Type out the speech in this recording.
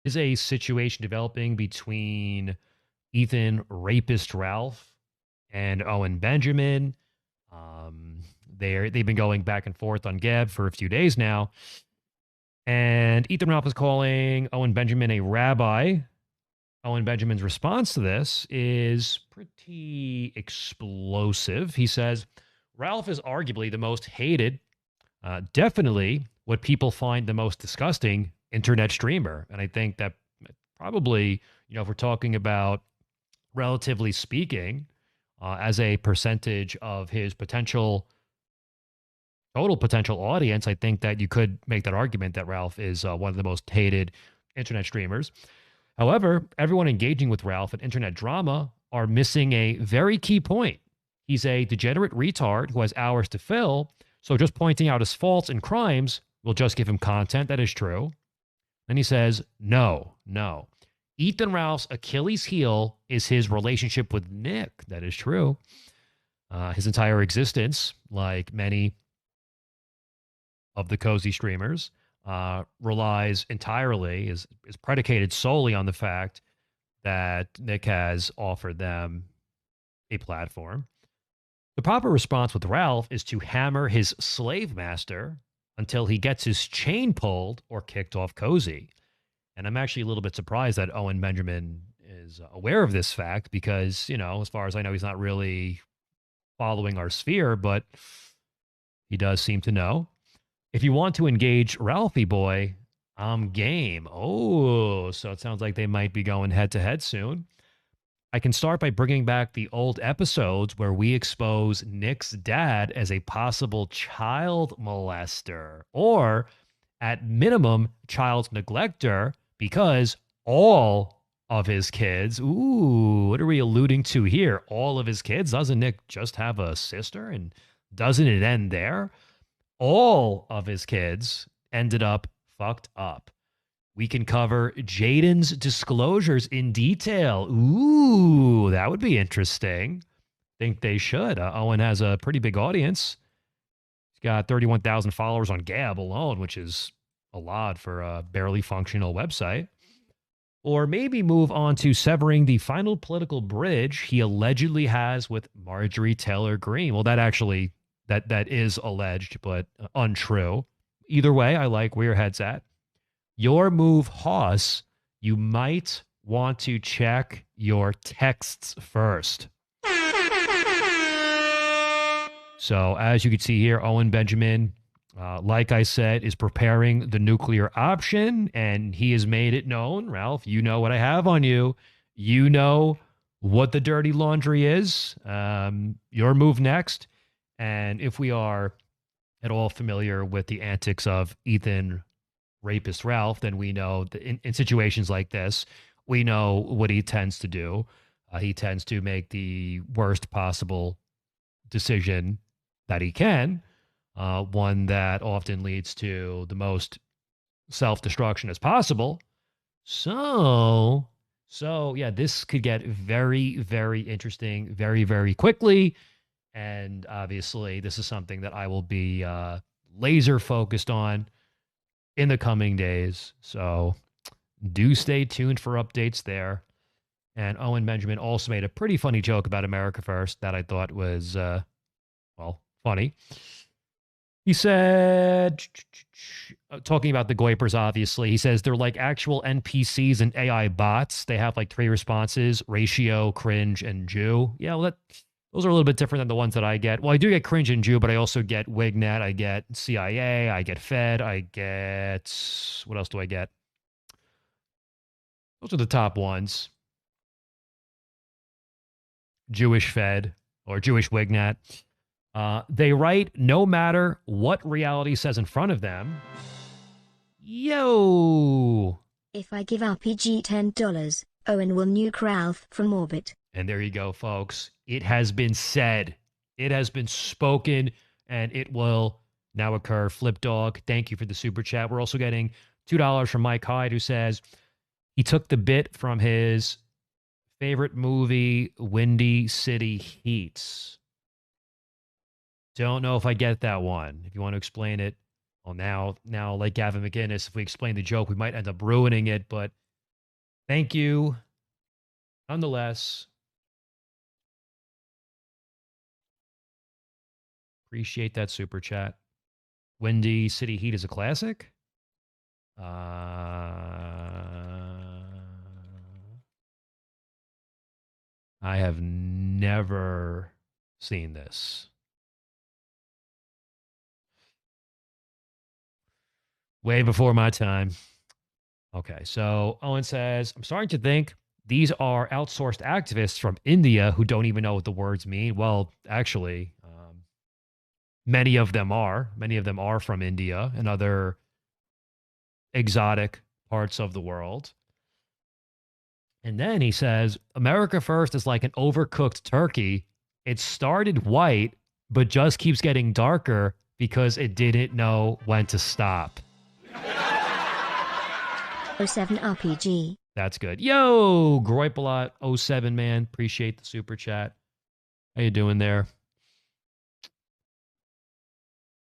Is a situation developing between Ethan rapist Ralph and Owen Benjamin. They've been going back and forth on Gab for a few days now, and Ethan Ralph is calling Owen Benjamin a rabbi. Owen Benjamin's response to this is pretty explosive. He says Ralph is arguably the most hated, definitely what people find the most disgusting internet streamer, and I think that probably, if we're talking about relatively speaking, as a percentage of his total potential audience, I think that you could make that argument that Ralph is one of the most hated internet streamers. However, everyone engaging with Ralph in internet drama are missing a very key point. He's a degenerate retard who has hours to fill, so just pointing out his faults and crimes will just give him content. That is true. Then he says, no, no. Ethan Ralph's Achilles heel is his relationship with Nick. That is true. His entire existence, like many of the cozy streamers, relies entirely, is predicated solely on the fact that Nick has offered them a platform. The proper response with Ralph is to hammer his slave master until he gets his chain pulled or kicked off cozy. And I'm actually a little bit surprised that Owen Benjamin is aware of this fact because, as far as I know, he's not really following our sphere, but he does seem to know. If you want to engage Ralphie Boy, I'm game. Oh, so it sounds like they might be going head to head soon. I can start by bringing back the old episodes where we expose Nick's dad as a possible child molester or, at minimum, child neglector because all of his kids, ooh, what are we alluding to here? All of his kids? Doesn't Nick just have a sister? And doesn't it end there? All of his kids ended up fucked up. We can cover Jaden's disclosures in detail. Ooh, that would be interesting. Think they should. Owen has a pretty big audience. He's got 31,000 followers on Gab alone, which is a lot for a barely functional website. Or maybe move on to severing the final political bridge he allegedly has with Marjorie Taylor Greene. Well, that is alleged, but untrue. Either way, I like where your head's at. Your move, Hoss, you might want to check your texts first. So, as you can see here, Owen Benjamin, like I said, is preparing the nuclear option, and he has made it known. Ralph, you know what I have on you. You know what the dirty laundry is. Your move next. And if we are at all familiar with the antics of Ethan Rapist Ralph, then we know that in situations like this, we know what he tends to do. He tends to make the worst possible decision that he can, one that often leads to the most self-destruction as possible. So yeah, this could get very, very interesting very, very quickly. And obviously, this is something that I will be laser focused on in the coming days. So do stay tuned for updates there. And Owen Benjamin also made a pretty funny joke about America First that I thought was, funny. He said, talking about the Goipers, obviously, he says they're like actual NPCs and AI bots. They have like 3 responses: ratio, cringe, and Jew. Yeah, well, those are a little bit different than the ones that I get. Well, I do get cringe and Jew, but I also get Wignet, I get CIA, I get Fed, I get, what else do I get? Those are the top ones. Jewish Fed or Jewish Wignet. They write no matter what reality says in front of them. Yo! If I give RPG $10, Owen will nuke Ralph from orbit. And there you go, folks. It has been said. It has been spoken, and it will now occur. Flip Dog, thank you for the super chat. We're also getting $2 from Mike Hyde, who says he took the bit from his favorite movie, Windy City Heats. Don't know if I get that one. If you want to explain it, well, now, like Gavin McInnes, if we explain the joke, we might end up ruining it. But Thank you. Nonetheless, appreciate that super chat. Windy City Heat is a classic. I have never seen this. Way before my time. Okay, so Owen says, I'm starting to think these are outsourced activists from India who don't even know what the words mean. Well, actually, many of them are. Many of them are from India and other exotic parts of the world. And then he says, America First is like an overcooked turkey. It started white, but just keeps getting darker because it didn't know when to stop. 07 RPG. That's good. Yo, Groipalot 07, man. Appreciate the super chat. How you doing there?